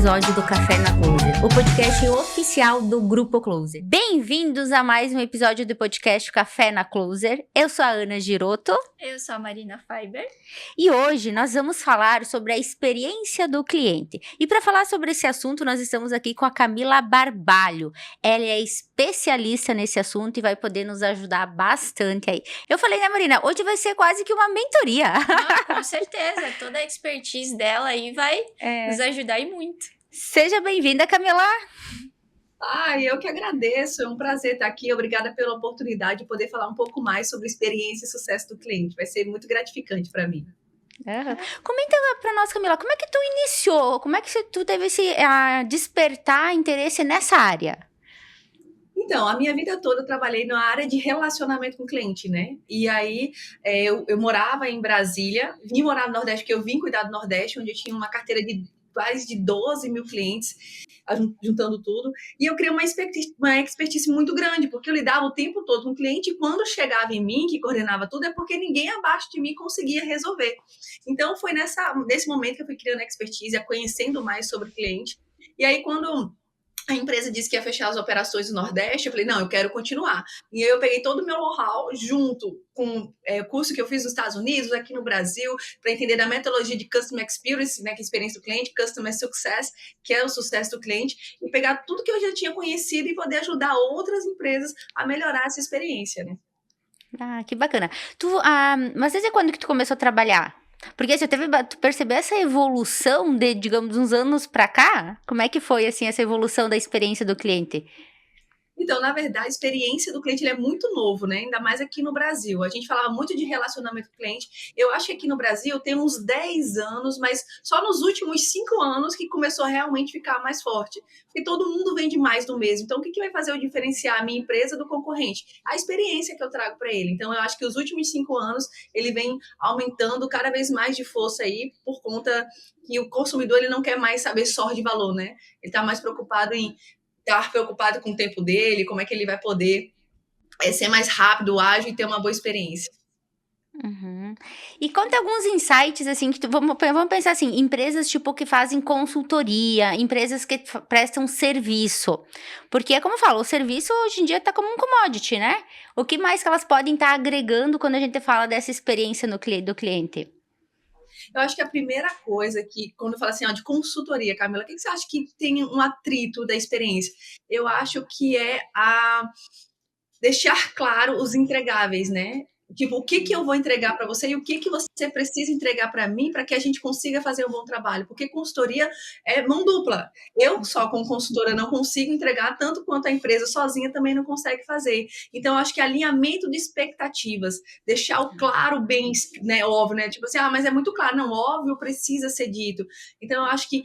episódio do Café na Closer, o podcast oficial do Grupo Closer. Bem-vindos a mais um episódio do podcast Café na Closer. Eu sou a Ana Giroto. Eu sou a Marina Faiber. E hoje nós vamos falar sobre a experiência do cliente. E para falar sobre esse assunto, nós estamos aqui com a Camila Barbalho. Ela é especialista nesse assunto e vai poder nos ajudar bastante aí. Eu falei, né, Marina? Hoje vai ser quase que uma mentoria. Não, com certeza. Toda a expertise dela aí vai nos ajudar e muito. Seja bem-vinda, Camila. Eu que agradeço, é um prazer estar aqui, obrigada pela oportunidade de poder falar um pouco mais sobre experiência e sucesso do cliente, vai ser muito gratificante para mim. Comenta para nós, Camila, como é que tu iniciou, como é que tu teve esse despertar interesse nessa área? Então, a minha vida toda eu trabalhei na área de relacionamento com o cliente, né? E aí, eu morava em Brasília, vim morar no Nordeste, porque eu vim cuidar do Nordeste, onde eu tinha uma carteira de mais de 12 mil clientes, juntando tudo, e eu criei uma expertise muito grande, porque eu lidava o tempo todo com o cliente, e quando chegava em mim, que coordenava tudo, é porque ninguém abaixo de mim conseguia resolver. Então, foi nesse momento que eu fui criando a expertise, conhecendo mais sobre o cliente, e aí quando a empresa disse que ia fechar as operações do Nordeste, eu falei, não, eu quero continuar. E aí eu peguei todo o meu know-how junto com o curso que eu fiz nos Estados Unidos, aqui no Brasil, para entender da metodologia de Customer Experience, né, que é a experiência do cliente, Customer Success, que é o sucesso do cliente, e pegar tudo que eu já tinha conhecido e poder ajudar outras empresas a melhorar essa experiência, né? Que bacana. Mas desde quando que tu começou a trabalhar? Porque tu percebeu essa evolução de, digamos, uns anos pra cá? Como é que foi, assim, essa evolução da experiência do cliente? Então, na verdade, a experiência do cliente é muito novo, né? Ainda mais aqui no Brasil. A gente falava muito de relacionamento com o cliente. Eu acho que aqui no Brasil tem uns 10 anos, mas só nos últimos 5 anos que começou a realmente ficar mais forte. Porque todo mundo vende mais do mesmo. Então, o que vai fazer eu diferenciar a minha empresa do concorrente? A experiência que eu trago para ele. Então, eu acho que os últimos 5 anos ele vem aumentando cada vez mais de força aí por conta que o consumidor ele não quer mais saber só de valor, né? Ele está mais preocupado em estar preocupado com o tempo dele, como é que ele vai poder ser mais rápido, ágil e ter uma boa experiência. Uhum. E conta alguns insights, assim, que vamos pensar assim, empresas tipo que fazem consultoria, empresas que prestam serviço, porque é como eu falo, o serviço hoje em dia tá como um commodity, né? O que mais que elas podem estar agregando quando a gente fala dessa experiência do cliente? Eu acho que a primeira coisa que, quando eu falo assim, de consultoria, Camila, o que você acha que tem um atrito da experiência? Eu acho que é deixar claro os entregáveis, né? Tipo, o que eu vou entregar para você e o que você precisa entregar para mim para que a gente consiga fazer um bom trabalho. Porque consultoria é mão dupla. Eu só como consultora não consigo entregar tanto quanto a empresa sozinha também não consegue fazer. Então, eu acho que alinhamento de expectativas, deixar o claro bem, né, óbvio, né? Tipo assim, mas é muito claro. Não, óbvio precisa ser dito. Então, eu acho que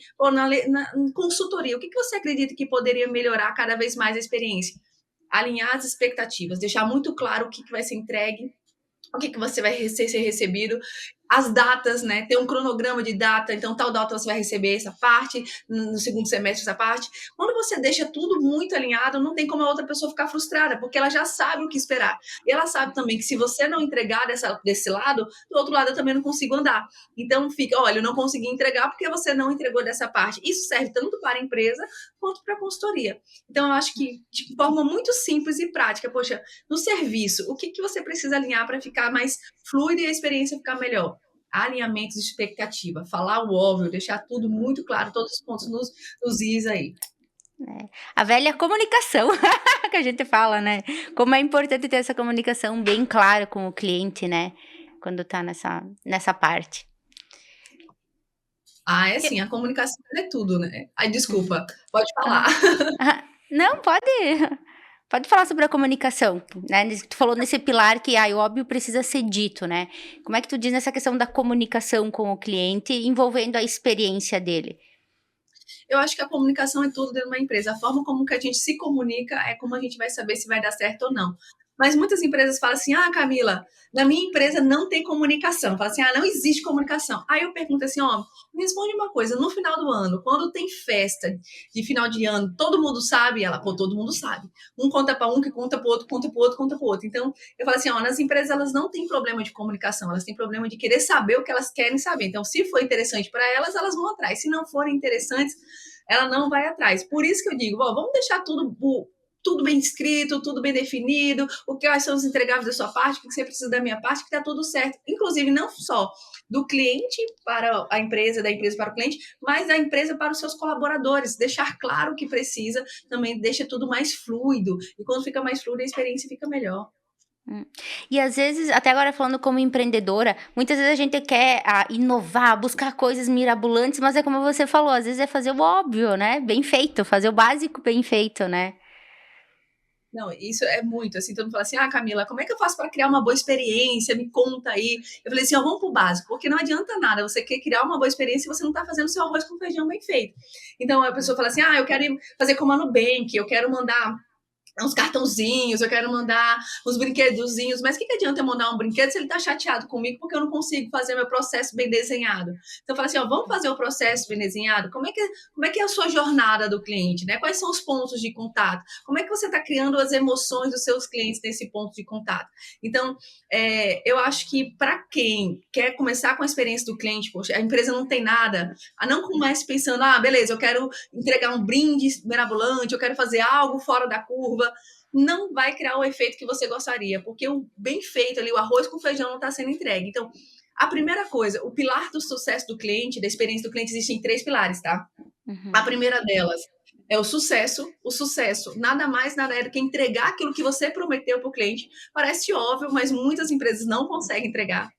na consultoria, o que você acredita que poderia melhorar cada vez mais a experiência? Alinhar as expectativas, deixar muito claro o que vai ser entregue, o que você vai ser recebido, as datas, né? Ter um cronograma de data, então tal data você vai receber essa parte, no segundo semestre essa parte. Quando você deixa tudo muito alinhado, não tem como a outra pessoa ficar frustrada, porque ela já sabe o que esperar. E ela sabe também que se você não entregar desse lado, do outro lado eu também não consigo andar. Então fica, olha, eu não consegui entregar porque você não entregou dessa parte. Isso serve tanto para a empresa quanto para a consultoria. Então eu acho que de forma muito simples e prática, poxa, no serviço, o que você precisa alinhar para ficar mais fluido e a experiência ficar melhor? Alinhamentos de expectativa, falar o óbvio, deixar tudo muito claro, todos os pontos nos is aí. A velha comunicação que a gente fala, né? Como é importante ter essa comunicação bem clara com o cliente, né? Quando tá nessa parte. É sim, a comunicação é tudo, né? Desculpa, pode falar. Não, pode falar sobre a comunicação, né? Tu falou nesse pilar que o óbvio precisa ser dito, né? Como é que tu diz nessa questão da comunicação com o cliente envolvendo a experiência dele? Eu acho que a comunicação é tudo dentro de uma empresa. A forma como que a gente se comunica é como a gente vai saber se vai dar certo ou não. Mas muitas empresas falam assim, Camila, na minha empresa não tem comunicação. Fala assim, não existe comunicação. Aí eu pergunto assim, me responde uma coisa, no final do ano, quando tem festa de final de ano, todo mundo sabe? Ela, todo mundo sabe. Um conta para um, que conta para o outro, conta para o outro, conta para o outro. Então, eu falo assim, nas empresas elas não têm problema de comunicação, elas têm problema de querer saber o que elas querem saber. Então, se for interessante para elas, elas vão atrás. Se não forem interessantes, ela não vai atrás. Por isso que eu digo, vamos deixar tudo bem escrito, tudo bem definido, quais são os entregáveis da sua parte, o que você precisa da minha parte, que está tudo certo. Inclusive, não só do cliente para a empresa, da empresa para o cliente, mas da empresa para os seus colaboradores. Deixar claro o que precisa também deixa tudo mais fluido. E quando fica mais fluido, a experiência fica melhor. E às vezes, até agora falando como empreendedora, muitas vezes a gente quer inovar, buscar coisas mirabolantes, mas é como você falou, às vezes é fazer o óbvio, né? Bem feito, fazer o básico bem feito, né? Não, isso é muito, assim, todo mundo fala assim, Camila, como é que eu faço para criar uma boa experiência? Me conta aí. Eu falei assim, vamos pro básico, porque não adianta nada, você quer criar uma boa experiência e você não está fazendo seu arroz com feijão bem feito. Então, a pessoa fala assim, eu quero fazer como a Nubank, eu quero mandar uns cartãozinhos, eu quero mandar uns brinquedozinhos, mas o que adianta eu mandar um brinquedo se ele tá chateado comigo porque eu não consigo fazer meu processo bem desenhado? Então eu falo assim, vamos fazer o processo bem desenhado? Como é que é a sua jornada do cliente, né? Quais são os pontos de contato? Como é que você está criando as emoções dos seus clientes nesse ponto de contato? Então, eu acho que para quem quer começar com a experiência do cliente, poxa, a empresa não tem nada, não comece pensando, beleza, eu quero entregar um brinde mirabolante, eu quero fazer algo fora da curva, não vai criar o efeito que você gostaria, porque o bem feito ali, o arroz com feijão não está sendo entregue. Então, a primeira coisa, o pilar do sucesso do cliente, da experiência do cliente, existem 3 pilares, tá? Uhum. A primeira delas é o sucesso. O sucesso, nada mais, nada é do que entregar aquilo que você prometeu para o cliente. Parece óbvio, mas muitas empresas não conseguem entregar.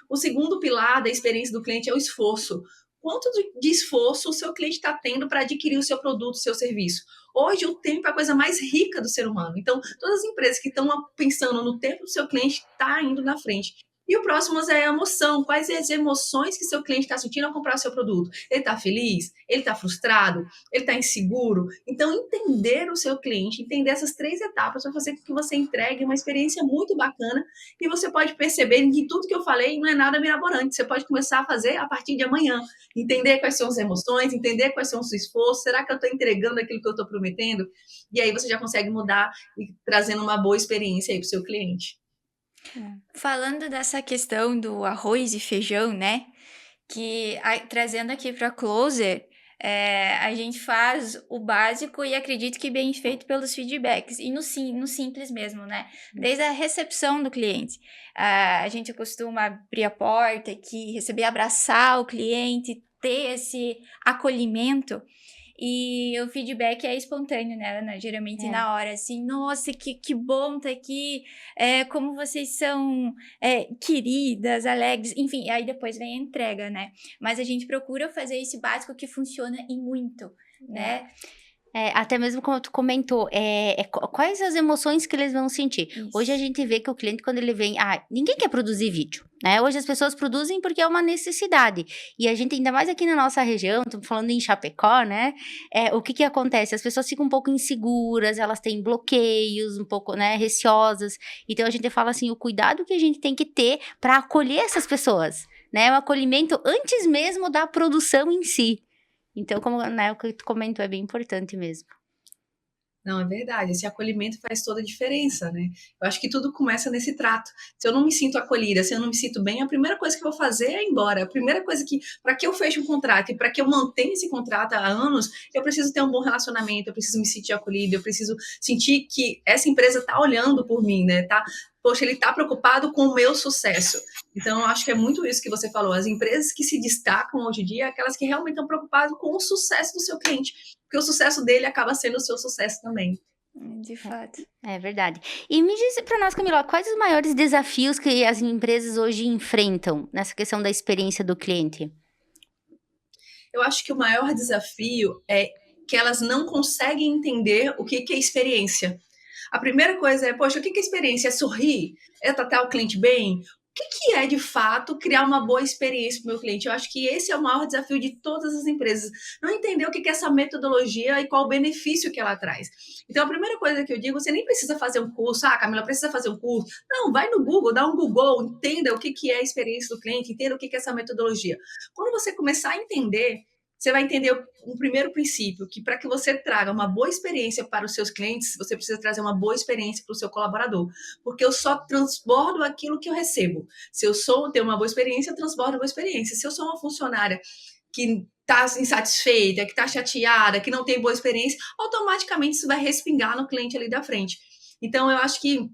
O segundo pilar da experiência do cliente é o esforço. Quanto de esforço o seu cliente está tendo para adquirir o seu produto, o seu serviço? Hoje, o tempo é a coisa mais rica do ser humano. Então, todas as empresas que estão pensando no tempo do seu cliente estão indo na frente. E o próximo é a emoção. Quais as emoções que seu cliente está sentindo ao comprar o seu produto? Ele está feliz? Ele está frustrado? Ele está inseguro? Então, entender o seu cliente, entender essas 3 etapas vai fazer com que você entregue uma experiência muito bacana e você pode perceber que tudo que eu falei não é nada mirabolante. Você pode começar a fazer a partir de amanhã. Entender quais são as emoções, entender quais são os esforços. Será que eu estou entregando aquilo que eu estou prometendo? E aí você já consegue mudar e trazendo uma boa experiência aí para o seu cliente. Falando dessa questão do arroz e feijão, né? Que trazendo aqui para Closer, a gente faz o básico e acredito que bem feito pelos feedbacks. E no simples mesmo, né? Desde a recepção do cliente. A gente costuma abrir a porta aqui, receber, abraçar o cliente, ter esse acolhimento. E o feedback é espontâneo, né, Ana? Geralmente na hora, assim, nossa, que bom tá aqui, como vocês são queridas, alegres, enfim, aí depois vem a entrega, né? Mas a gente procura fazer esse básico que funciona e muito, né? Até mesmo como tu comentou, quais as emoções que eles vão sentir. Isso. Hoje a gente vê que o cliente, quando ele vem, ninguém quer produzir vídeo, né? Hoje as pessoas produzem porque é uma necessidade. E a gente, ainda mais aqui na nossa região, estamos falando em Chapecó, né? O que acontece? As pessoas ficam um pouco inseguras, elas têm bloqueios, um pouco, né, receosas. Então a gente fala assim, o cuidado que a gente tem que ter para acolher essas pessoas, né? O acolhimento antes mesmo da produção em si. Então, como, né, o que tu comentou é bem importante mesmo. Não, é verdade. Esse acolhimento faz toda a diferença, né? Eu acho que tudo começa nesse trato. Se eu não me sinto acolhida, se eu não me sinto bem, a primeira coisa que eu vou fazer é ir embora. A primeira coisa para que eu feche um contrato e para que eu mantenha esse contrato há anos, eu preciso ter um bom relacionamento, eu preciso me sentir acolhida, eu preciso sentir que essa empresa está olhando por mim, né? Poxa, ele está preocupado com o meu sucesso. Então, eu acho que é muito isso que você falou. As empresas que se destacam hoje em dia, é aquelas que realmente estão preocupadas com o sucesso do seu cliente, porque o sucesso dele acaba sendo o seu sucesso também. De fato. É verdade. E me diz para nós, Camila, quais os maiores desafios que as empresas hoje enfrentam nessa questão da experiência do cliente? Eu acho que o maior desafio é que elas não conseguem entender o que é experiência. A primeira coisa é, poxa, o que é experiência? É sorrir? É tratar o cliente bem? que é, de fato, criar uma boa experiência para o meu cliente? Eu acho que esse é o maior desafio de todas as empresas. Não entender o que é essa metodologia e qual o benefício que ela traz. Então, a primeira coisa que eu digo, você nem precisa fazer um curso. Ah, Camila, precisa fazer um curso. Não, vai no Google, dá um Google, entenda o que é a experiência do cliente, entenda o que é essa metodologia. Quando você começar a entender, você vai entender um primeiro princípio, que para que você traga uma boa experiência para os seus clientes, você precisa trazer uma boa experiência para o seu colaborador, porque eu só transbordo aquilo que eu recebo. Se eu tenho uma boa experiência, eu transbordo uma boa experiência. Se eu sou uma funcionária que está insatisfeita, que está chateada, que não tem boa experiência, automaticamente isso vai respingar no cliente ali da frente. Então, eu acho que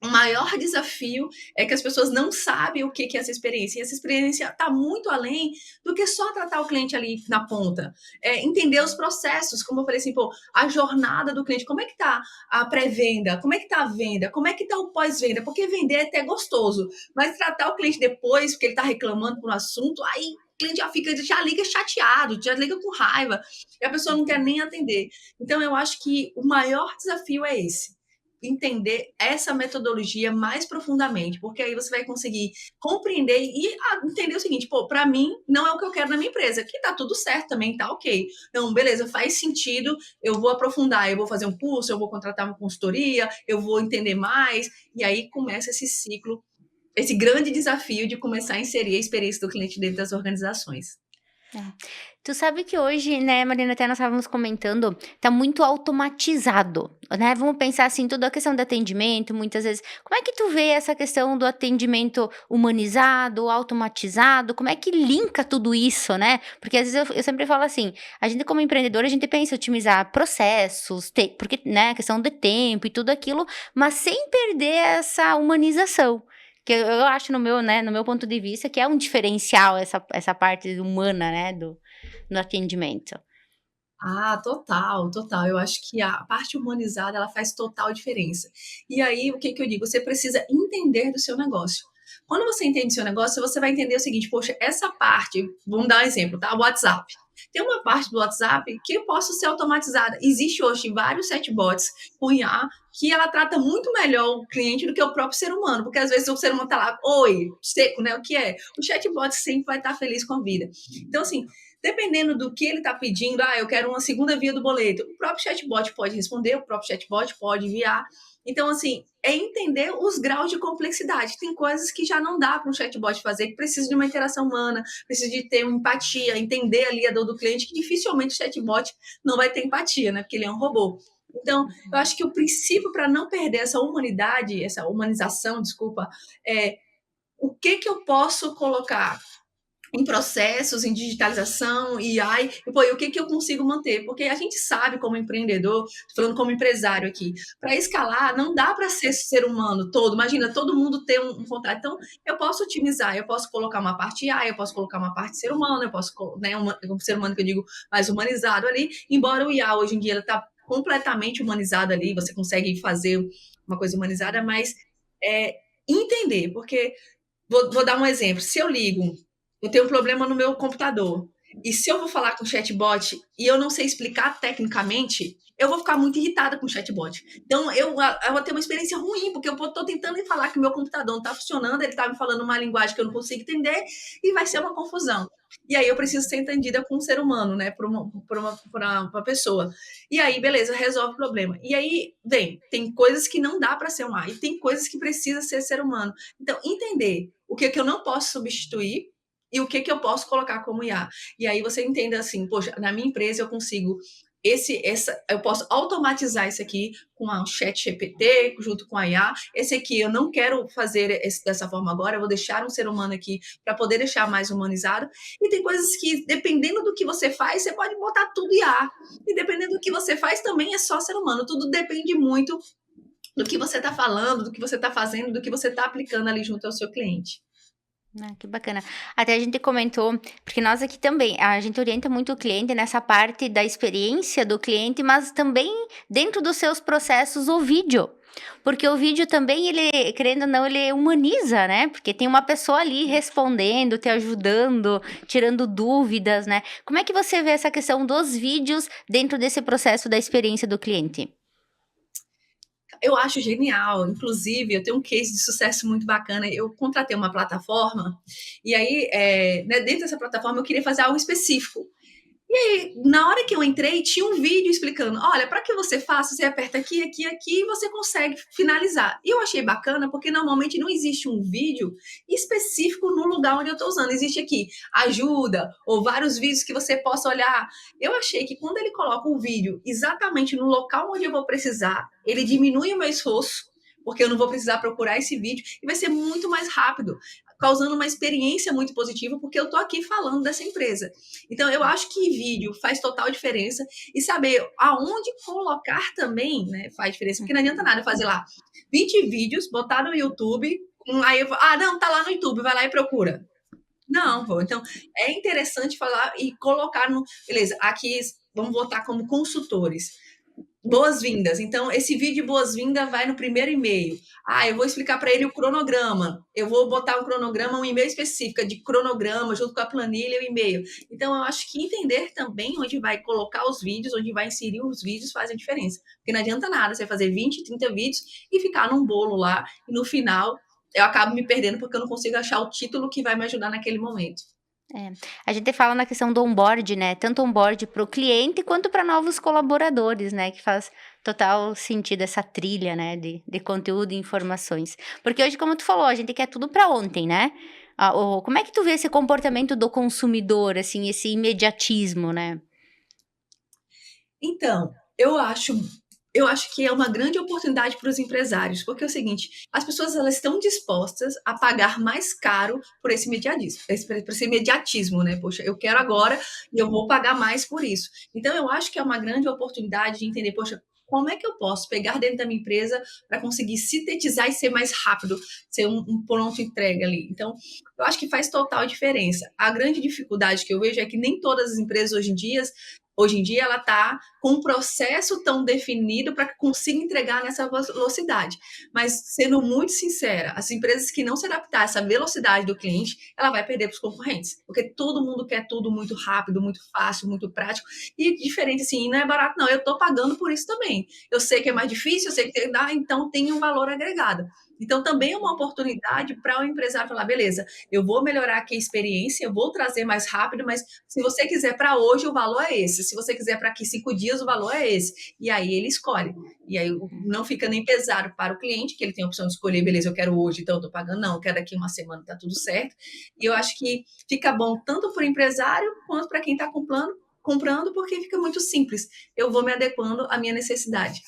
o maior desafio é que as pessoas não sabem o que é essa experiência. E essa experiência está muito além do que só tratar o cliente ali na ponta. Entender os processos, como eu falei assim, a jornada do cliente. Como é que está a pré-venda? Como é que está a venda? Como é que está o pós-venda? Porque vender é até gostoso, mas tratar o cliente depois, porque ele está reclamando por um assunto, aí o cliente já liga chateado, já liga com raiva, e a pessoa não quer nem atender. Então, eu acho que o maior desafio é esse. Entender essa metodologia mais profundamente, porque aí você vai conseguir compreender e entender o seguinte, para mim não é o que eu quero na minha empresa, que tá tudo certo também, tá ok. Então, beleza, faz sentido, eu vou aprofundar, eu vou fazer um curso, eu vou contratar uma consultoria, eu vou entender mais, e aí começa esse ciclo, esse grande desafio de começar a inserir a experiência do cliente dentro das organizações. Tu sabe que hoje, né, Marina, até nós estávamos comentando, tá muito automatizado, né? Vamos pensar assim, toda a questão do atendimento, muitas vezes. Como é que tu vê essa questão do atendimento humanizado, automatizado? Como é que linka tudo isso, né? Porque às vezes eu sempre falo assim, a gente como empreendedor, a gente pensa em otimizar processos, porque, né, a questão de tempo e tudo aquilo, mas sem perder essa humanização. Que eu acho no meu ponto de vista, que é um diferencial essa parte humana, né, no atendimento. Total, total. Eu acho que a parte humanizada, ela faz total diferença. E aí, o que eu digo? Você precisa entender do seu negócio. Quando você entende do seu negócio, você vai entender o seguinte, poxa, essa parte, vamos dar um exemplo, tá? WhatsApp. Tem uma parte do WhatsApp que eu posso ser automatizada. Existe hoje vários chatbots com IA que ela trata muito melhor o cliente do que o próprio ser humano, porque às vezes o ser humano tá lá, oi, seco, né? O que é? O chatbot sempre vai estar feliz com a vida. Então, assim, dependendo do que ele está pedindo, eu quero uma segunda via do boleto. O próprio chatbot pode responder, o próprio chatbot pode enviar. Então, assim, é entender os graus de complexidade. Tem coisas que já não dá para um chatbot fazer, que precisa de uma interação humana, precisa de ter uma empatia, entender ali a dor do cliente, que dificilmente o chatbot não vai ter empatia, né? Porque ele é um robô. Então, eu acho que o princípio para não perder essa humanidade, essa humanização, desculpa, é o que eu posso colocar em processos, em digitalização, AI, e o que eu consigo manter? Porque a gente sabe, como empreendedor, falando como empresário aqui, para escalar, não dá para ser humano todo. Imagina, todo mundo ter um contrato. Então, eu posso otimizar, eu posso colocar uma parte AI, eu posso colocar uma parte ser humano, eu posso, né, um ser humano que eu digo mais humanizado ali, embora o IA, hoje em dia, ele está completamente humanizado ali, você consegue fazer uma coisa humanizada, mas entender, porque, vou dar um exemplo, se eu ligo, eu tenho um problema no meu computador. E se eu vou falar com o chatbot e eu não sei explicar tecnicamente, eu vou ficar muito irritada com o chatbot. Então, eu vou ter uma experiência ruim, porque eu estou tentando falar que o meu computador não está funcionando, ele está me falando uma linguagem que eu não consigo entender, e vai ser uma confusão. E aí eu preciso ser entendida como um ser humano, né? Por uma pessoa. E aí, beleza, resolve o problema. E aí, tem coisas que não dá para ser um AI, e tem coisas que precisa ser humano. Então, entender o que eu não posso substituir e o que eu posso colocar como IA. E aí você entende assim, poxa, na minha empresa eu consigo eu posso automatizar isso aqui com a chat GPT, junto com a IA. Esse aqui eu não quero fazer dessa forma agora, eu vou deixar um ser humano aqui para poder deixar mais humanizado. E tem coisas que, dependendo do que você faz, você pode botar tudo IA. E dependendo do que você faz, também é só ser humano. Tudo depende muito do que você está falando, do que você está fazendo, do que você está aplicando ali junto ao seu cliente. Que bacana. Até a gente comentou, porque nós aqui também, a gente orienta muito o cliente nessa parte da experiência do cliente, mas também dentro dos seus processos o vídeo. Porque o vídeo também, ele, querendo ou não, ele humaniza, né? Porque tem uma pessoa ali respondendo, te ajudando, tirando dúvidas, né? Como é que você vê essa questão dos vídeos dentro desse processo da experiência do cliente? Eu acho genial. Inclusive, eu tenho um case de sucesso muito bacana. Eu contratei uma plataforma, e aí, né, dentro dessa plataforma, eu queria fazer algo específico. E aí, na hora que eu entrei, tinha um vídeo explicando: olha, para que você faça, você aperta aqui, aqui, aqui e você consegue finalizar. E eu achei bacana porque normalmente não existe um vídeo específico no lugar onde eu estou usando. Existe aqui ajuda ou vários vídeos que você possa olhar. Eu achei que quando ele coloca o vídeo exatamente no local onde eu vou precisar, ele diminui o meu esforço, porque eu não vou precisar procurar esse vídeo e vai ser muito mais rápido, causando uma experiência muito positiva, porque eu estou aqui falando dessa empresa. Então, eu acho que vídeo faz total diferença e saber aonde colocar também, né, faz diferença, porque não adianta nada eu fazer lá 20 vídeos, botar no YouTube, aí eu vou, não, tá lá no YouTube, vai lá e procura. Não, pô, então é interessante falar e colocar no, beleza, aqui vamos botar como consultores. Boas-vindas. Então, esse vídeo de boas-vindas vai no primeiro e-mail. Eu vou explicar para ele o cronograma. Eu vou botar um cronograma, um e-mail específico de cronograma, junto com a planilha e o e-mail. Então, eu acho que entender também onde vai colocar os vídeos, onde vai inserir os vídeos, faz a diferença. Porque não adianta nada você fazer 20, 30 vídeos e ficar num bolo lá, e no final eu acabo me perdendo porque eu não consigo achar o título que vai me ajudar naquele momento. A gente fala na questão do onboard, né? Tanto onboard para o cliente quanto para novos colaboradores, né? Que faz total sentido essa trilha, né? De conteúdo e informações. Porque hoje, como tu falou, a gente quer tudo para ontem, né? Como é que tu vê esse comportamento do consumidor, assim, esse imediatismo, né? Então, eu acho que é uma grande oportunidade para os empresários, porque é o seguinte, as pessoas elas estão dispostas a pagar mais caro por esse imediatismo, né? Poxa, eu quero agora e eu vou pagar mais por isso. Então, eu acho que é uma grande oportunidade de entender, poxa, como é que eu posso pegar dentro da minha empresa para conseguir sintetizar e ser mais rápido, ser um pronto entrega ali. Então, eu acho que faz total diferença. A grande dificuldade que eu vejo é que nem todas as empresas hoje em dia ela está com um processo tão definido para que consiga entregar nessa velocidade. Mas, sendo muito sincera, as empresas que não se adaptar a essa velocidade do cliente, ela vai perder para os concorrentes, porque todo mundo quer tudo muito rápido, muito fácil, muito prático, e diferente assim, não é barato não, eu estou pagando por isso também. Eu sei que é mais difícil, eu sei que então tem um valor agregado. Então, também é uma oportunidade para o empresário falar, beleza, eu vou melhorar aqui a experiência, eu vou trazer mais rápido, mas se você quiser para hoje, o valor é esse. Se você quiser para aqui 5 dias, o valor é esse. E aí ele escolhe. E aí não fica nem pesado para o cliente, que ele tem a opção de escolher, beleza, eu quero hoje, então eu estou pagando. Não, eu quero daqui uma semana, tá tudo certo. E eu acho que fica bom tanto para o empresário quanto para quem está comprando, porque fica muito simples. Eu vou me adequando à minha necessidade.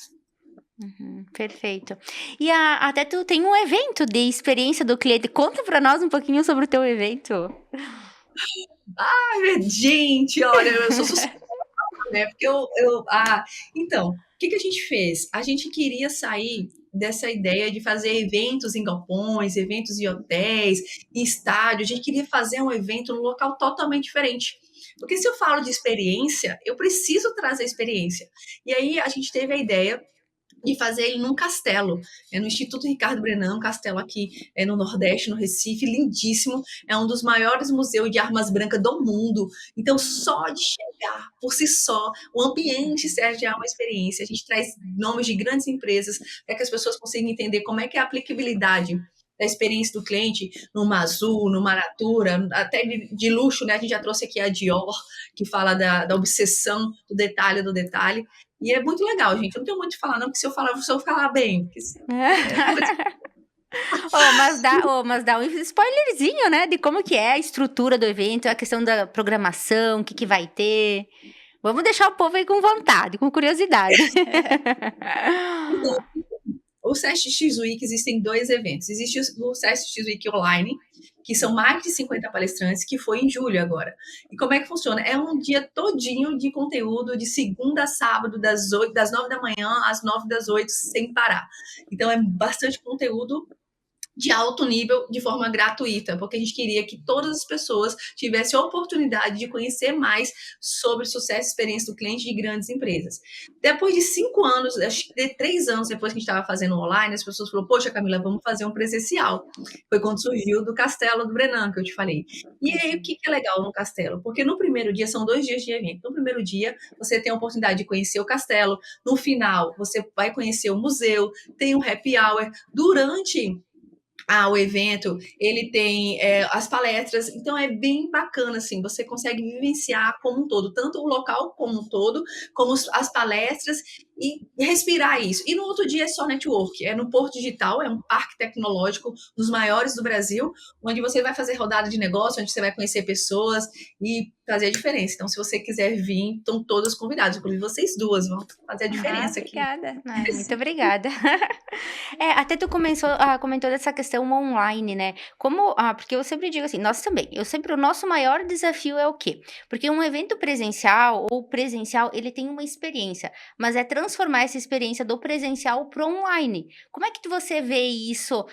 Perfeito. E até tu tem um evento de experiência do cliente. Conta para nós um pouquinho sobre o teu evento. Gente, olha, eu sou suspeita, né? Porque então, o que a gente fez? A gente queria sair dessa ideia de fazer eventos em galpões, eventos em hotéis, em estádios. A gente queria fazer um evento num local totalmente diferente. Porque se eu falo de experiência, eu preciso trazer experiência. E aí a gente teve a ideia de fazer ele num castelo, no Instituto Ricardo Brenan, um castelo aqui no Nordeste, no Recife, lindíssimo, é um dos maiores museus de armas brancas do mundo, então só de chegar, por si só, o ambiente serve já uma experiência, a gente traz nomes de grandes empresas para que as pessoas consigam entender como é que é a aplicabilidade da experiência do cliente numa Azul, numa Natura, até de luxo, né? A gente já trouxe aqui a Dior, que fala da obsessão do detalhe, e é muito legal, gente. Eu não tenho muito o que falar, não, porque se eu falar bem. Mas dá um spoilerzinho, né? De como que é a estrutura do evento, a questão da programação, o que vai ter. Vamos deixar o povo aí com vontade, com curiosidade. O SESC Week existem 2 eventos. Existe o SESC Week Online, que são mais de 50 palestrantes, que foi em julho agora. E como é que funciona? É um dia todinho de conteúdo, de segunda a sábado, das 9 da manhã às 9 das 8, sem parar. Então, é bastante conteúdo de alto nível de forma gratuita, porque a gente queria que todas as pessoas tivessem a oportunidade de conhecer mais sobre sucesso e experiência do cliente de grandes empresas. Depois de 5 anos, acho que de 3 anos depois que a gente estava fazendo online, as pessoas falaram, poxa, Camila, vamos fazer um presencial. Foi quando surgiu do Castelo do Brenan, que eu te falei. E aí, o que é legal no Castelo? Porque no primeiro dia, são 2 dias de evento. No primeiro dia, você tem a oportunidade de conhecer o castelo. No final, você vai conhecer o museu, tem um happy hour. Durante o evento, ele tem as palestras, então é bem bacana, assim, você consegue vivenciar como um todo, tanto o local como um todo, como as palestras, e respirar isso. E no outro dia é só network, é no Porto Digital, é um parque tecnológico dos maiores do Brasil, onde você vai fazer rodada de negócio, onde você vai conhecer pessoas e fazer a diferença. Então, se você quiser vir, estão todas convidadas, inclusive vocês duas vão fazer a diferença aqui. Obrigada. Ai, muito obrigada. Até tu comentou dessa questão online, né? Porque eu sempre digo assim, nós também, o nosso maior desafio é o quê? Porque um evento presencial ou presencial, ele tem uma experiência, mas é transformar essa experiência do presencial pro online. Como é que você vê isso,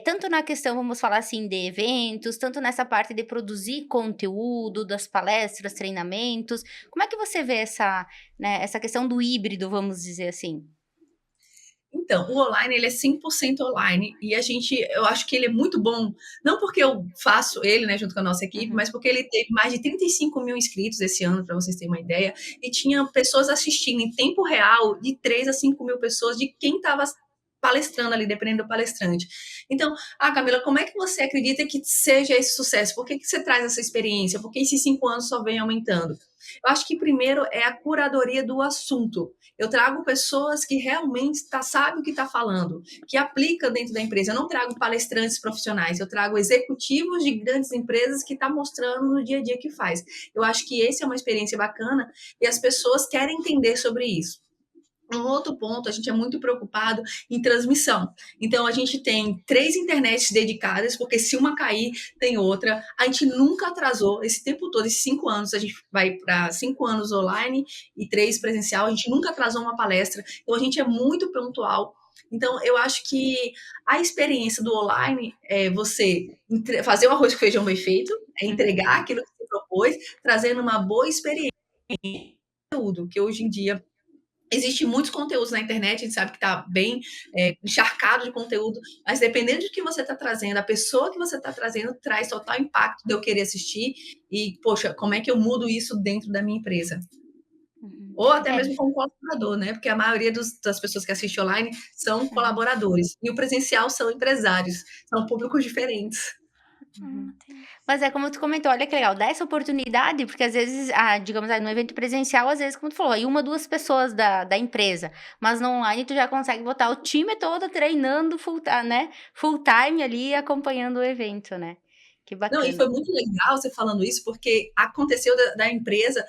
tanto na questão, vamos falar assim, de eventos, tanto nessa parte de produzir conteúdo, das palestras, treinamentos, como é que você vê essa questão do híbrido, vamos dizer assim? Então, o online, ele é 100% online, e eu acho que ele é muito bom, não porque eu faço ele, né, junto com a nossa equipe, Uhum. mas porque ele teve mais de 35 mil inscritos esse ano, para vocês terem uma ideia, e tinha pessoas assistindo em tempo real, de 3 a 5 mil pessoas, de quem estava palestrando ali, dependendo do palestrante. Então, Camila, como é que você acredita que seja esse sucesso? Por que você traz essa experiência? Por que esses 5 anos só vem aumentando? Eu acho que primeiro é a curadoria do assunto. Eu trago pessoas que realmente sabem o que está falando, que aplica dentro da empresa. Eu não trago palestrantes profissionais, eu trago executivos de grandes empresas que estão mostrando no dia a dia que faz. Eu acho que essa é uma experiência bacana e as pessoas querem entender sobre isso. Um outro ponto, a gente é muito preocupado em transmissão. Então, a gente tem 3 internets dedicadas, porque se uma cair, tem outra. A gente nunca atrasou esse tempo todo, esses 5 anos, a gente vai para 5 anos online e 3 presencial, a gente nunca atrasou uma palestra. Então, a gente é muito pontual. Então, eu acho que a experiência do online é você fazer o arroz com feijão bem feito, é entregar aquilo que você propôs, trazendo uma boa experiência. Tudo que hoje em dia existe muitos conteúdos na internet, a gente sabe que está bem encharcado de conteúdo, mas dependendo de que você está trazendo, a pessoa que você está trazendo traz total impacto de eu querer assistir e, poxa, como é que eu mudo isso dentro da minha empresa? Uhum. Ou até mesmo como colaborador, né? Porque a maioria das pessoas que assistem online são colaboradores, e o presencial são empresários, são públicos diferentes. Uhum. Mas é como tu comentou, olha que legal, dá essa oportunidade, porque às vezes, digamos no evento presencial, às vezes, como tu falou, aí 1, 2 pessoas da empresa, mas no online tu já consegue botar o time todo treinando full time ali, acompanhando o evento, né? Que Não, e bacana. foi muito legal você falando isso, porque aconteceu da empresa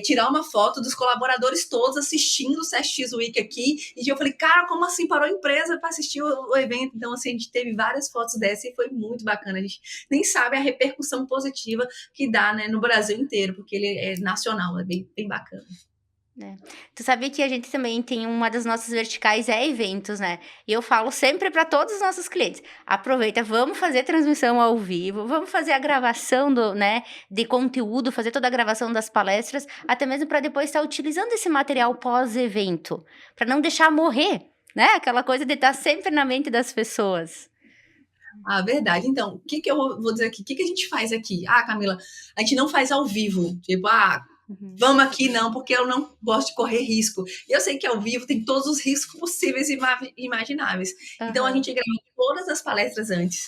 tirar uma foto dos colaboradores todos assistindo o CSX Week aqui, e eu falei, cara, como assim parou a empresa para assistir o evento? Então, assim, a gente teve várias fotos dessa e foi muito bacana. A gente nem sabe a repercussão positiva que dá, né, no Brasil inteiro, porque ele é nacional, é bem, bem bacana. Tu sabia que a gente também tem uma das nossas verticais eventos, né? E eu falo sempre para todos os nossos clientes: aproveita, vamos fazer transmissão ao vivo, vamos fazer a gravação de conteúdo, fazer toda a gravação das palestras, até mesmo para depois estar utilizando esse material pós-evento, para não deixar morrer, né? Aquela coisa de estar sempre na mente das pessoas. Verdade. Então, o que eu vou dizer aqui? O que a gente faz aqui? Camila, a gente não faz ao vivo. Tipo, Uhum. vamos aqui não, porque eu não gosto de correr risco. Eu sei que ao vivo tem todos os riscos possíveis e imagináveis. Então, a Aham. gente grava todas as palestras antes.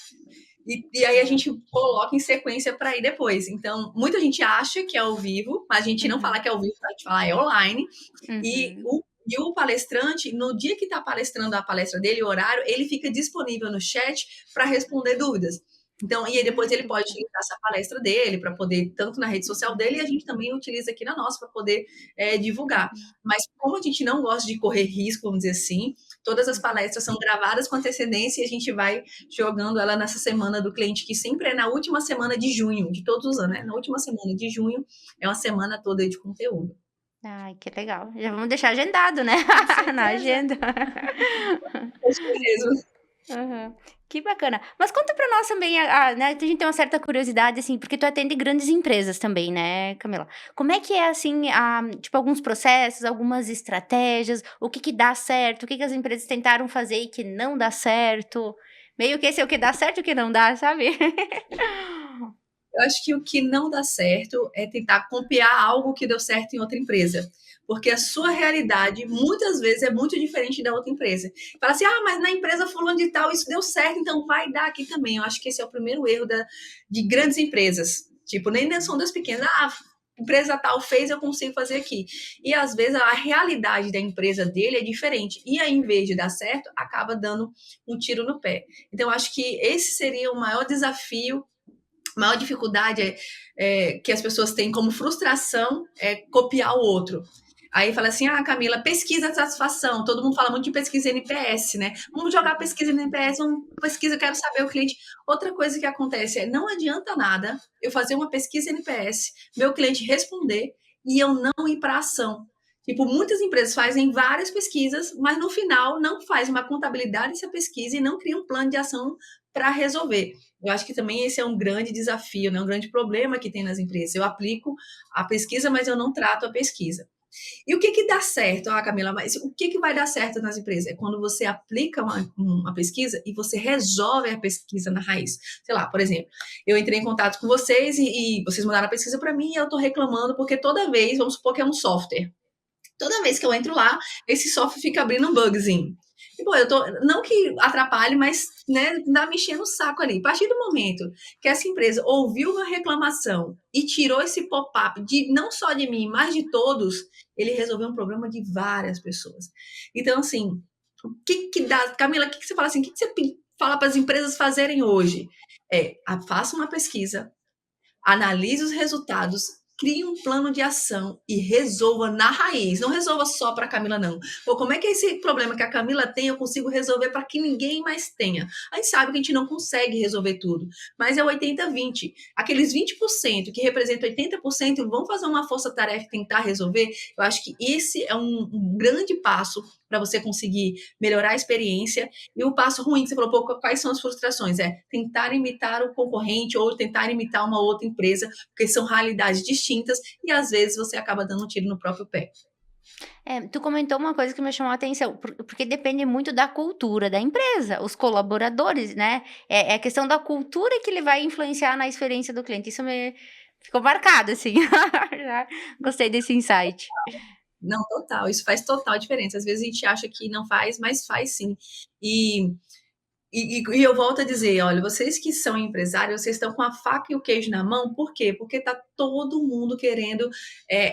E aí a gente coloca em sequência para ir depois. Então, muita gente acha que é ao vivo, mas a gente não fala que é ao vivo, a gente fala é online. E Uhum. o palestrante, no dia que está palestrando a palestra dele, o horário, ele fica disponível no chat para responder dúvidas. Então, e aí depois ele Que pode bacana. utilizar essa palestra dele para poder, tanto na rede social dele, e a gente também utiliza aqui na nossa para poder divulgar. Mas como a gente não gosta de correr risco, vamos dizer assim, todas as palestras são gravadas com antecedência e a gente vai jogando ela nessa semana do cliente, que sempre é na última semana de junho, de todos os anos, né? Na última semana de junho é uma semana toda de conteúdo. Ai, que legal. Já vamos deixar agendado, né? Com Na certeza. agenda. É isso mesmo. Aham. Que bacana. Mas conta pra nós também, né, a gente tem uma certa curiosidade, assim, porque tu atende grandes empresas também, né, Camila? Como é que é, assim, tipo, alguns processos, algumas estratégias, o que que dá certo, o que que as empresas tentaram fazer e que não dá certo? Meio que esse é o que dá certo e o que não dá, sabe? Eu acho que o que não dá certo é tentar copiar algo que deu certo em outra empresa. Porque a sua realidade, muitas vezes, é muito diferente da outra empresa. Fala assim, mas na empresa fulano de tal isso deu certo, então vai dar aqui também. Eu acho que esse é o primeiro erro de grandes empresas. Tipo, nem são das pequenas. Empresa tal fez, eu consigo fazer aqui. E às vezes a realidade da empresa dele é diferente. E aí, em vez de dar certo, acaba dando um tiro no pé. Então, eu acho que esse seria o maior desafio, a maior dificuldade que as pessoas têm como frustração é copiar o outro. Aí fala assim, Camila, pesquisa de satisfação. Todo mundo fala muito de pesquisa NPS, né? Vamos jogar pesquisa NPS, vamos pesquisa, eu quero saber o cliente. Outra coisa que acontece não adianta nada eu fazer uma pesquisa NPS, meu cliente responder e eu não ir para ação. Tipo, muitas empresas fazem várias pesquisas, mas no final não faz uma contabilidade dessa pesquisa e não cria um plano de ação para resolver. Eu acho que também esse é um grande desafio, né? Um grande problema que tem nas empresas. Eu aplico a pesquisa, mas eu não trato a pesquisa. E o que que dá certo? Camila, mas o que que vai dar certo nas empresas? É quando você aplica uma pesquisa e você resolve a pesquisa na raiz. Sei lá, por exemplo, eu entrei em contato com vocês e vocês mandaram a pesquisa para mim e eu estou reclamando porque toda vez, vamos supor que é um software, toda vez que eu entro lá, esse software fica abrindo um bugzinho. E, pô, não que atrapalhe, mas, né, dá me enchendo o saco ali. A partir do momento que essa empresa ouviu uma reclamação e tirou esse pop-up não só de mim, mas de todos, ele resolveu um problema de várias pessoas. Então, assim, o que que dá... Camila, o que que você fala assim? O que que você fala para as empresas fazerem hoje? Faça uma pesquisa, analise os resultados, crie um plano de ação e resolva na raiz. Não resolva só para a Camila, não. Pô, como é que esse problema que a Camila tem, eu consigo resolver para que ninguém mais tenha? A gente sabe que a gente não consegue resolver tudo, mas é 80-20. Aqueles 20% que representam 80% vão fazer uma força-tarefa e tentar resolver. Eu acho que esse é um grande passo para você conseguir melhorar a experiência. E o passo ruim que você falou, pô, quais são as frustrações? É tentar imitar o concorrente ou tentar imitar uma outra empresa, porque são realidades distintas e às vezes você acaba dando um tiro no próprio pé. Tu comentou uma coisa que me chamou a atenção, porque depende muito da cultura da empresa, os colaboradores, né? É a questão da cultura que ele vai influenciar na experiência do cliente. Isso me ficou marcado, assim. Gostei desse insight. Não, total, isso faz total diferença. Às vezes a gente acha que não faz, mas faz sim. E eu volto a dizer, olha, vocês que são empresários, vocês estão com a faca e o queijo na mão, por quê? Porque está todo mundo querendo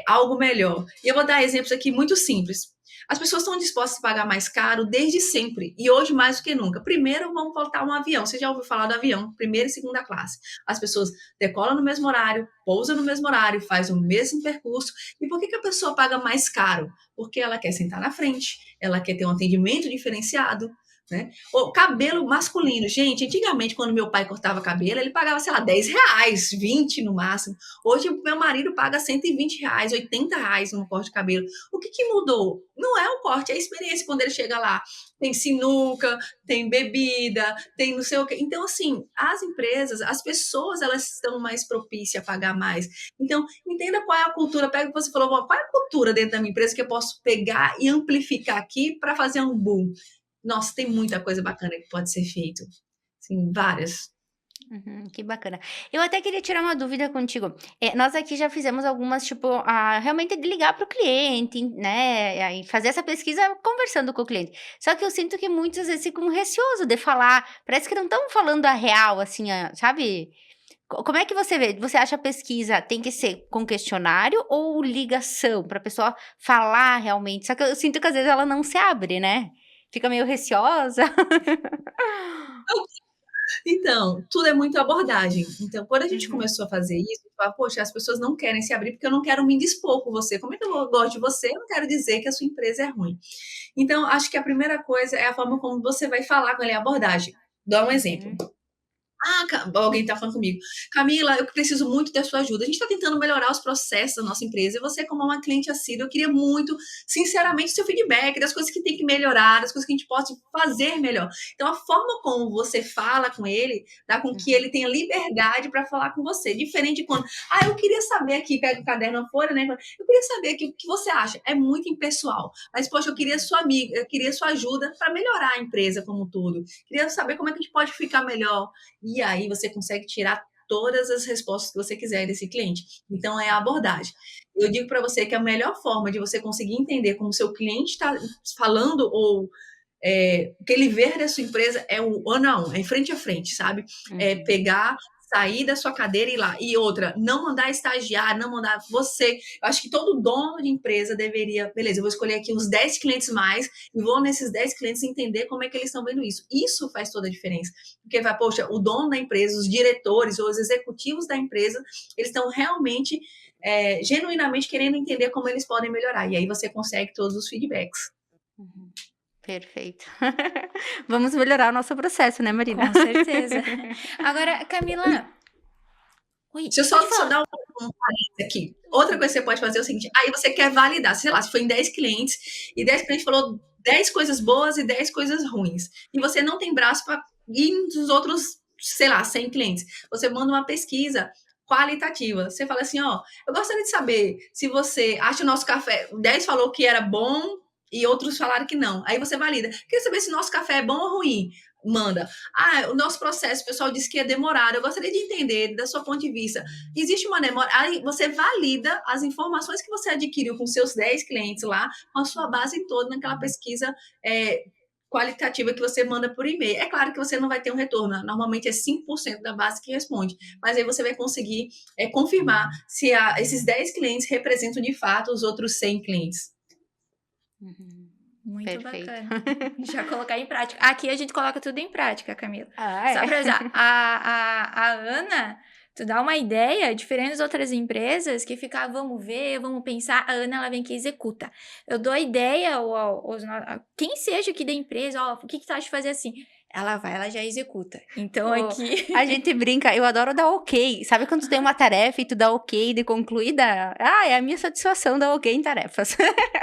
algo melhor. E eu vou dar exemplos aqui muito simples. As pessoas estão dispostas a pagar mais caro desde sempre, e hoje mais do que nunca. Primeiro, vamos voltar um avião. Você já ouviu falar do avião, primeira e segunda classe. As pessoas decolam no mesmo horário, pousam no mesmo horário, fazem o mesmo percurso. E por que a pessoa paga mais caro? Porque ela quer sentar na frente, ela quer ter um atendimento diferenciado, né? O cabelo masculino, gente, antigamente quando meu pai cortava cabelo, ele pagava, sei lá, R$10, 20 no máximo. Hoje meu marido paga R$120, R$80 no corte de cabelo. O que que mudou? Não é o corte, é a experiência quando ele chega lá. Tem sinuca, tem bebida, tem não sei o quê. Então, assim, as empresas, as pessoas, elas estão mais propícias a pagar mais. Então, entenda qual é a cultura. Pega o que você falou, qual é a cultura dentro da minha empresa que eu posso pegar e amplificar aqui para fazer um boom. Nossa, tem muita coisa bacana que pode ser feito. Sim, várias. Que bacana. Eu até queria tirar uma dúvida contigo. Nós aqui já fizemos algumas, tipo, realmente de ligar para o cliente, né? E fazer essa pesquisa conversando com o cliente. Só que eu sinto que muitas vezes ficam receosos de falar. Parece que não estão falando a real, assim, sabe? Como é que você vê? Você acha a pesquisa tem que ser com questionário ou ligação para a pessoa falar realmente? Só que eu sinto que às vezes ela não se abre, né? Fica meio receosa. Então, tudo é muito abordagem. Então, quando a gente começou a fazer isso, eu falava, poxa, as pessoas não querem se abrir porque eu não quero me indispor com você. Como é que eu gosto de você? Eu não quero dizer que a sua empresa é ruim. Então, acho que a primeira coisa é a forma como você vai falar com ele, a abordagem. Dá um exemplo. Alguém está falando comigo. Camila, eu preciso muito da sua ajuda. A gente está tentando melhorar os processos da nossa empresa. E você, como uma cliente assídua, eu queria muito, sinceramente, o seu feedback das coisas que tem que melhorar, das coisas que a gente pode fazer melhor. Então, a forma como você fala com ele, dá com que ele tenha liberdade para falar com você. Diferente de quando, eu queria saber aqui, pega o caderno, a folha, né? Eu queria saber aqui o que você acha. É muito impessoal. Mas, poxa, eu queria sua amiga, eu queria sua ajuda para melhorar a empresa como um todo. Queria saber como é que a gente pode ficar melhor. E aí você consegue tirar todas as respostas que você quiser desse cliente. Então, é a abordagem. Eu digo para você que a melhor forma de você conseguir entender como o seu cliente está falando ou o que ele vê da sua empresa é o one on one, é frente a frente, sabe? É pegar, sair da sua cadeira e ir lá. E outra, não mandar estagiário, não mandar você. Eu acho que todo dono de empresa deveria, beleza, eu vou escolher aqui uns 10 clientes mais e vou nesses 10 clientes entender como é que eles estão vendo isso. Isso faz toda a diferença. Porque vai, poxa, o dono da empresa, os diretores ou os executivos da empresa, eles estão realmente, genuinamente querendo entender como eles podem melhorar. E aí você consegue todos os feedbacks. Perfeito. Vamos melhorar o nosso processo, né, Marina? Com certeza. Agora, Camila... Oi, Deixa eu só dar um parênteses aqui. Outra coisa que você pode fazer é o seguinte, aí você quer validar, sei lá, se foi em 10 clientes, e 10 clientes falou 10 coisas boas e 10 coisas ruins, e você não tem braço para ir nos outros, sei lá, 100 clientes. Você manda uma pesquisa qualitativa. Você fala assim, eu gostaria de saber se você acha o nosso café, 10 falou que era bom e outros falaram que não. Aí você valida. Queria saber se o nosso café é bom ou ruim. Manda. O nosso processo, o pessoal disse que é demorado. Eu gostaria de entender, da sua ponto de vista, existe uma demora? Aí você valida as informações que você adquiriu com seus 10 clientes lá, com a sua base toda naquela pesquisa qualitativa que você manda por e-mail. É claro que você não vai ter um retorno, normalmente é 5% da base que responde, mas aí você vai conseguir confirmar se esses 10 clientes representam de fato os outros 100 clientes. Muito Perfeito. bacana. Já colocar em prática. Aqui a gente coloca tudo em prática, Camila. Só pra usar. A Ana, tu dá uma ideia, diferente das outras empresas, que fica, vamos ver, vamos pensar, a Ana, ela vem aqui e executa. Eu dou a ideia, quem seja aqui da empresa, o que tu acha de fazer assim? Ela vai, ela já executa. Então, aqui... A gente brinca, eu adoro dar ok. Sabe quando tu tem uma tarefa e tu dá ok de concluída? É a minha satisfação dar ok em tarefas.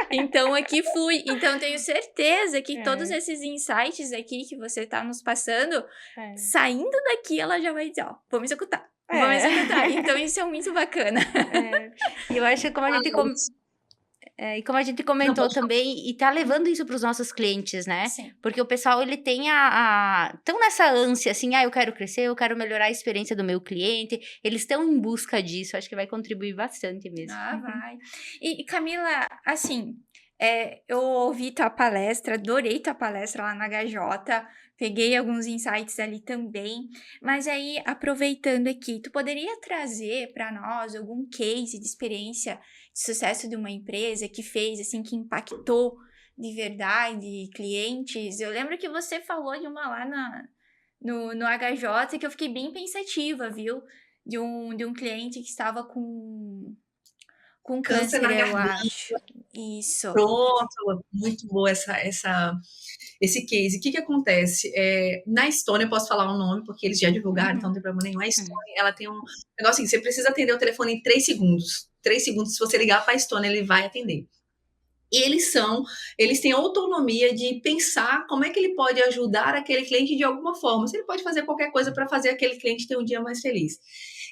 Então, aqui flui. Então, tenho certeza que todos esses insights aqui que você tá nos passando, saindo daqui, ela já vai dizer, vamos executar. Vamos executar. Então, isso é muito bacana. E eu acho que como a gente... e como a gente comentou também, e tá levando isso para os nossos clientes, né? Sim. Porque o pessoal, ele tem tão nessa ânsia, assim, eu quero crescer, eu quero melhorar a experiência do meu cliente. Eles estão em busca disso, acho que vai contribuir bastante mesmo. Vai. E Camila, assim, eu ouvi tua palestra, adorei tua palestra lá na HJ, peguei alguns insights ali também, mas aí, aproveitando aqui, tu poderia trazer para nós algum case de experiência de sucesso de uma empresa que fez, assim, que impactou de verdade clientes? Eu lembro que você falou de uma lá no HJ que eu fiquei bem pensativa, viu? De um cliente que estava com câncer, na eu garganta. acho. Isso. Pronto, muito boa esse case. O que acontece? Na Estônia, eu posso falar o nome, porque eles já divulgaram, então não tem problema nenhum. A Estônia, ela tem um negócio assim, você precisa atender o telefone em 3 segundos. 3 segundos, se você ligar para a Estônia, ele vai atender. E eles têm autonomia de pensar como é que ele pode ajudar aquele cliente de alguma forma. Se ele pode fazer qualquer coisa para fazer aquele cliente ter um dia mais feliz.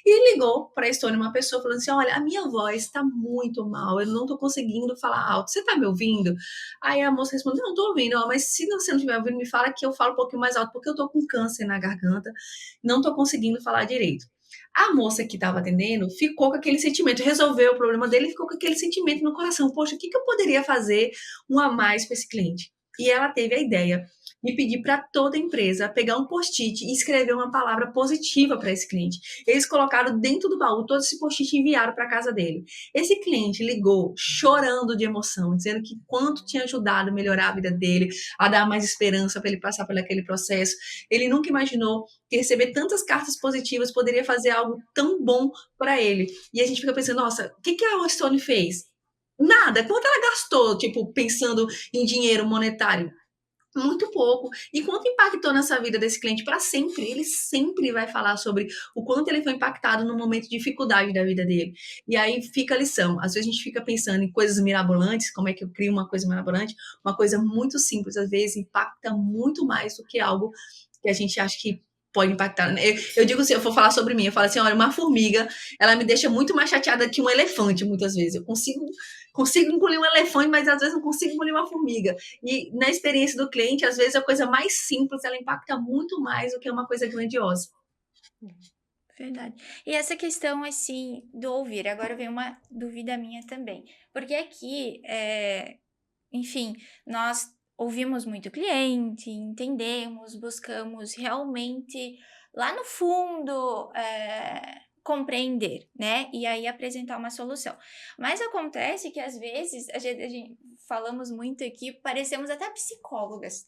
E ligou para a Estônia uma pessoa falando assim, olha, a minha voz está muito mal, eu não estou conseguindo falar alto, você está me ouvindo? Aí a moça respondeu, não, estou ouvindo, mas se você não estiver ouvindo, me fala que eu falo um pouquinho mais alto, porque eu estou com câncer na garganta, não estou conseguindo falar direito. A moça que estava atendendo ficou com aquele sentimento, resolveu o problema dele e ficou com aquele sentimento no coração. Poxa, o que eu poderia fazer um a mais para esse cliente? E ela teve a ideia de pedir para toda a empresa pegar um post-it e escrever uma palavra positiva para esse cliente. Eles colocaram dentro do baú todo esse post-it e enviaram para a casa dele. Esse cliente ligou chorando de emoção, dizendo que quanto tinha ajudado a melhorar a vida dele, a dar mais esperança para ele passar por aquele processo. Ele nunca imaginou que receber tantas cartas positivas poderia fazer algo tão bom para ele. E a gente fica pensando, nossa, o que a Stone fez? Nada. Quanto ela gastou, pensando em dinheiro monetário? Muito pouco. E quanto impactou nessa vida desse cliente para sempre? Ele sempre vai falar sobre o quanto ele foi impactado no momento de dificuldade da vida dele. E aí fica a lição. Às vezes a gente fica pensando em coisas mirabolantes, como é que eu crio uma coisa mirabolante? Uma coisa muito simples, às vezes impacta muito mais do que algo que a gente acha que pode impactar. Eu digo assim, eu vou falar sobre mim, eu falo assim, olha, uma formiga, ela me deixa muito mais chateada que um elefante, muitas vezes. Eu consigo engolir um elefante, mas às vezes não consigo engolir uma formiga. E na experiência do cliente, às vezes a coisa mais simples, ela impacta muito mais do que uma coisa grandiosa. Verdade. E essa questão, assim, do ouvir, agora vem uma dúvida minha também. Porque aqui, enfim, nós ouvimos muito cliente, entendemos, buscamos realmente, lá no fundo, compreender, né? E aí apresentar uma solução. Mas acontece que, às vezes, a gente falamos muito aqui, parecemos até psicólogas.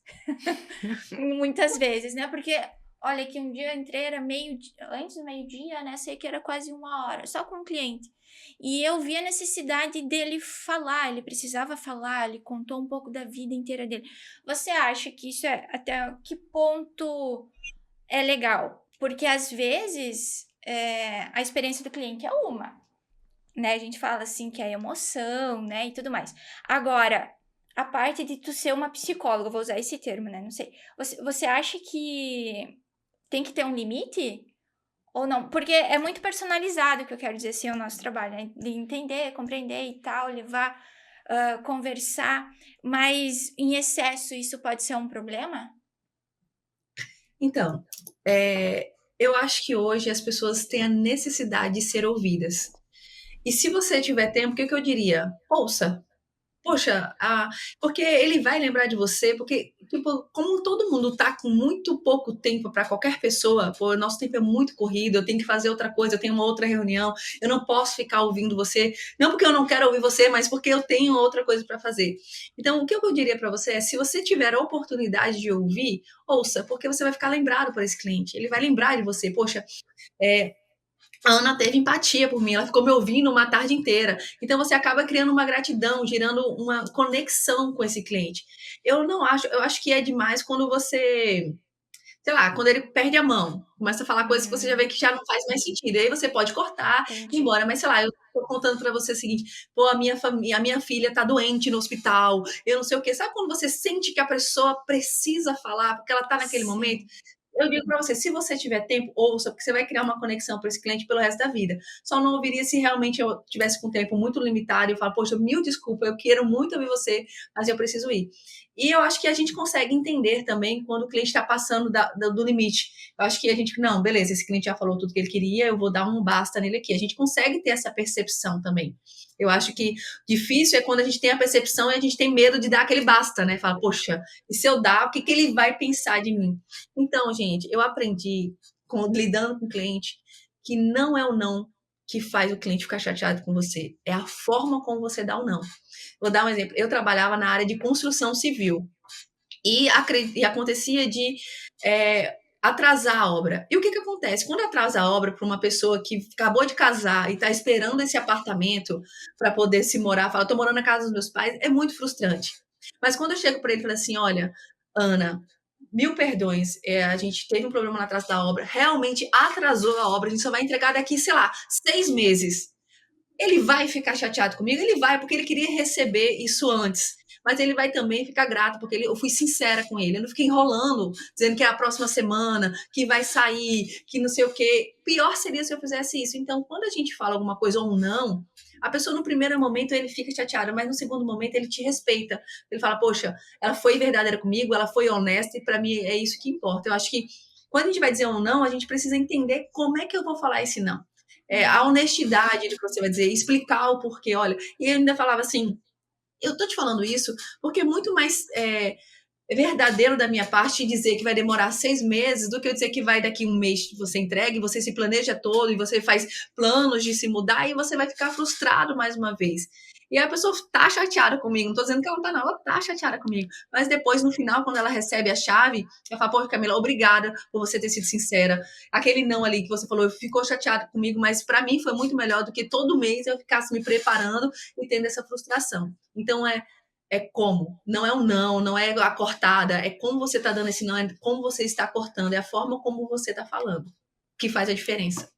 Muitas vezes, né? Porque, olha, que um dia eu entrei, era antes do meio-dia, né? Sei que era quase 1 hora, só com o cliente. E eu vi a necessidade dele falar, ele precisava falar, ele contou um pouco da vida inteira dele. Você acha que isso até que ponto é legal? Porque às vezes a experiência do cliente é uma, né? A gente fala assim que é emoção, né? E tudo mais. Agora, a parte de tu ser uma psicóloga, vou usar esse termo, né? Não sei. Você acha que tem que ter um limite? Ou não? Porque é muito personalizado, o que eu quero dizer assim, o nosso trabalho, né? De entender, compreender e tal, levar, conversar, mas em excesso isso pode ser um problema? Então, eu acho que hoje as pessoas têm a necessidade de ser ouvidas. E se você tiver tempo, o que eu diria? Ouça. Poxa, porque ele vai lembrar de você, porque, tipo, como todo mundo tá com muito pouco tempo para qualquer pessoa, pô, nosso tempo é muito corrido, eu tenho que fazer outra coisa, eu tenho uma outra reunião, eu não posso ficar ouvindo você, não porque eu não quero ouvir você, mas porque eu tenho outra coisa para fazer. Então, o que eu diria para você é, se você tiver a oportunidade de ouvir, ouça, porque você vai ficar lembrado por esse cliente, ele vai lembrar de você, poxa, a Ana teve empatia por mim, ela ficou me ouvindo uma tarde inteira. Então você acaba criando uma gratidão, gerando uma conexão com esse cliente. Eu acho que é demais quando você, sei lá, quando ele perde a mão, começa a falar coisas que você já vê que já não faz mais sentido. E aí você pode cortar, ir Entendi. embora, mas sei lá, eu tô contando para você o seguinte, pô, a minha filha tá doente no hospital, eu não sei o quê. Sabe quando você sente que a pessoa precisa falar, porque ela tá naquele momento? Sim. Eu digo para você, se você tiver tempo, ouça, porque você vai criar uma conexão para esse cliente pelo resto da vida. Só não ouviria se realmente eu tivesse com tempo muito limitado e eu falo, poxa, mil desculpa, eu quero muito ouvir você, mas eu preciso ir. E eu acho que a gente consegue entender também quando o cliente está passando do limite. Eu acho que a gente, não, beleza, esse cliente já falou tudo que ele queria, eu vou dar um basta nele aqui. A gente consegue ter essa percepção também. Eu acho que difícil é quando a gente tem a percepção e a gente tem medo de dar aquele basta, né? Fala, poxa, e se eu dar, o que ele vai pensar de mim? Então, gente, eu aprendi lidando com o cliente que não é o não que faz o cliente ficar chateado com você, é a forma como você dá o não. Vou dar um exemplo. Eu trabalhava na área de construção civil e acontecia de atrasar a obra. E o que acontece? Quando atrasa a obra para uma pessoa que acabou de casar e está esperando esse apartamento para poder se morar, fala, estou morando na casa dos meus pais, é muito frustrante. Mas quando eu chego para ele e falo assim, olha, Ana, mil perdões, a gente teve um problema no atraso da obra, realmente atrasou a obra, a gente só vai entregar daqui, sei lá, 6 meses. Ele vai ficar chateado comigo? Ele vai, porque ele queria receber isso antes. Mas ele vai também ficar grato, porque eu fui sincera com ele. Eu não fiquei enrolando, dizendo que é a próxima semana, que vai sair, que não sei o quê. Pior seria se eu fizesse isso. Então, quando a gente fala alguma coisa ou não, a pessoa no primeiro momento ele fica chateado, mas no segundo momento ele te respeita. Ele fala, poxa, ela foi verdadeira comigo, ela foi honesta e para mim é isso que importa. Eu acho que quando a gente vai dizer um não, a gente precisa entender como é que eu vou falar esse não. A honestidade do que você vai dizer, explicar o porquê, olha. E ele ainda falava assim, eu tô te falando isso porque é muito mais verdadeiro da minha parte dizer que vai demorar 6 meses do que eu dizer que vai daqui 1 mês você entrega e você se planeja todo e você faz planos de se mudar e você vai ficar frustrado mais uma vez. E a pessoa tá chateada comigo, não tô dizendo que ela não tá, não, ela tá chateada comigo. Mas depois, no final, quando ela recebe a chave, ela fala, pô, Camila, obrigada por você ter sido sincera. Aquele não ali que você falou, ficou chateada comigo, mas para mim foi muito melhor do que todo mês eu ficasse me preparando e tendo essa frustração. Então, é como. Não é um não, não é a cortada, é como você está dando esse não, é como você está cortando, é a forma como você está falando que faz a diferença.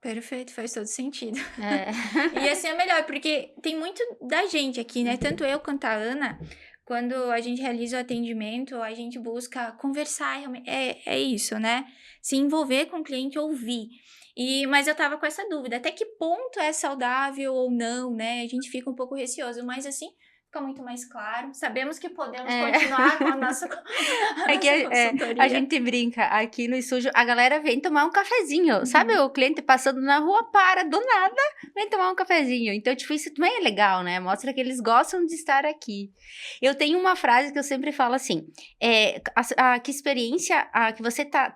Perfeito, faz todo sentido. É. E assim é melhor, porque tem muito da gente aqui, né? Tanto eu quanto a Ana, quando a gente realiza o atendimento, a gente busca conversar, realmente. É isso, né? Se envolver com o cliente, ouvir. Mas eu tava com essa dúvida, até que ponto é saudável ou não, né? A gente fica um pouco receoso, mas assim, fica muito mais claro. Sabemos que podemos continuar com a nossa, a gente brinca aqui no estúdio, a galera vem tomar um cafezinho, sabe? O cliente passando na rua, para, do nada, vem tomar um cafezinho. Então, tipo, isso também é legal, né? Mostra que eles gostam de estar aqui. Eu tenho uma frase que eu sempre falo assim, que experiência que você tá...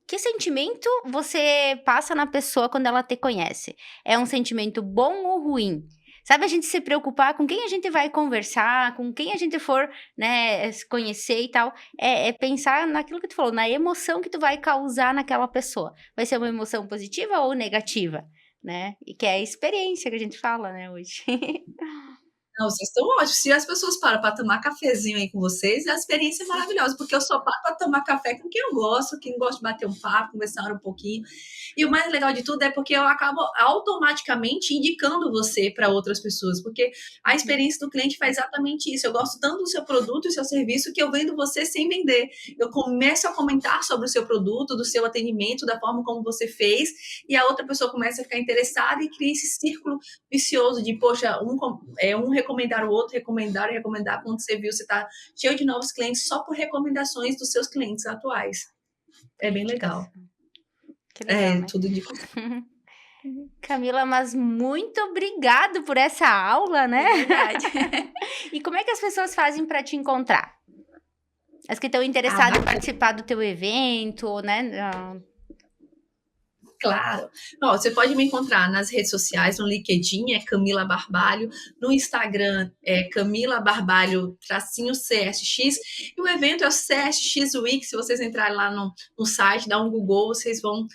Que sentimento você passa na pessoa quando ela te conhece? É um sentimento bom ou ruim? Sabe, a gente se preocupar com quem a gente vai conversar, com quem a gente for, né, se conhecer e tal, é pensar naquilo que tu falou, na emoção que tu vai causar naquela pessoa. Vai ser uma emoção positiva ou negativa, né? E que é a experiência que a gente fala, né, hoje. Não, vocês estão ótimos. Se as pessoas param para tomar cafezinho aí com vocês, a experiência é maravilhosa, porque eu só paro para tomar café com quem eu gosto, quem gosta de bater um papo, conversar um pouquinho. E o mais legal de tudo é porque eu acabo automaticamente indicando você para outras pessoas, porque a experiência do cliente faz exatamente isso. Eu gosto tanto do seu produto e seu serviço que eu vendo você sem vender. Eu começo a comentar sobre o seu produto, do seu atendimento, da forma como você fez, e a outra pessoa começa a ficar interessada e cria esse círculo vicioso de, poxa, um recomendar o outro, recomendar, quando você viu, você está cheio de novos clientes só por recomendações dos seus clientes atuais. É bem legal. Que legal, né? Tudo de Camila, mas muito obrigado por essa aula, né? É verdade. E como é que as pessoas fazem para te encontrar? As que estão interessadas em participar do teu evento, né? Claro. Ó, você pode me encontrar nas redes sociais, no LinkedIn, é Camila Barbalho, no Instagram é Camila Barbalho-CSX, e o evento é o CSX Week. Se vocês entrarem lá no site, dá um Google, vocês vão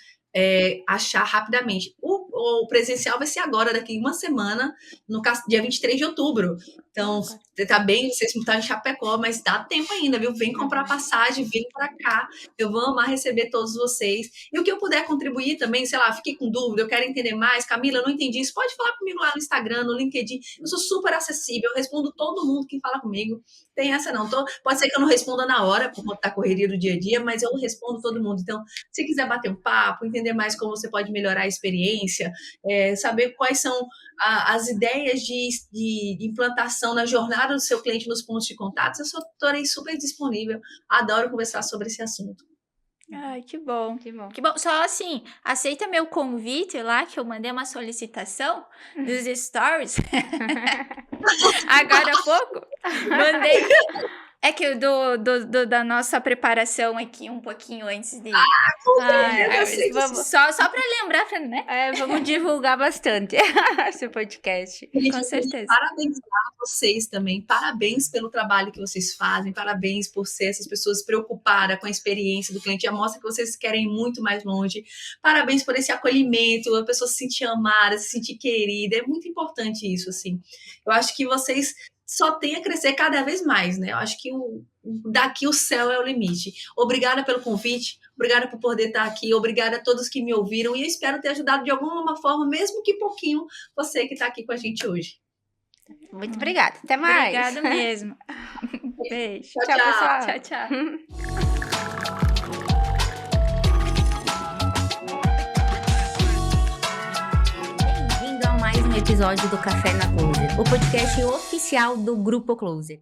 achar rapidamente. O presencial vai ser agora, daqui uma semana, no dia 23 de outubro. Então, tá bem, vocês não estão em Chapecó, mas dá tempo ainda, viu? Vem comprar passagem, vem para cá. Eu vou amar receber todos vocês. E o que eu puder contribuir também, sei lá, fiquei com dúvida, eu quero entender mais. Camila, eu não entendi isso. Pode falar comigo lá no Instagram, no LinkedIn. Eu sou super acessível, eu respondo todo mundo que fala comigo. Tem essa não. Pode ser que eu não responda na hora, por conta da correria do dia a dia, mas eu respondo todo mundo. Então, se quiser bater um papo, entender mais como você pode melhorar a experiência, saber quais são as ideias de implantação na jornada do seu cliente nos pontos de contato, eu estou super disponível. Adoro conversar sobre esse assunto. Ai, que bom. Que bom. Que bom. Só assim, aceita meu convite lá, que eu mandei uma solicitação dos stories. Agora há pouco. Mandei. É que da nossa preparação aqui, um pouquinho antes de... Só para lembrar, né? Vamos divulgar bastante esse podcast. Com certeza. Parabenizar vocês também. Parabéns pelo trabalho que vocês fazem. Parabéns por ser essas pessoas preocupadas com a experiência do cliente. Já mostra que vocês querem ir muito mais longe. Parabéns por esse acolhimento, a pessoa se sentir amada, se sentir querida. É muito importante isso, assim. Eu acho que vocês só tem a crescer cada vez mais, né? Eu acho que daqui o céu é o limite. Obrigada pelo convite, obrigada por poder estar aqui, obrigada a todos que me ouviram e eu espero ter ajudado de alguma forma, mesmo que pouquinho, você que está aqui com a gente hoje. Muito obrigada. Até mais. Obrigada mesmo. Beijo. Tchau, pessoal. Tchau. Bem-vindo a mais um episódio do Café na Closer, o podcast oficial do Grupo Closer.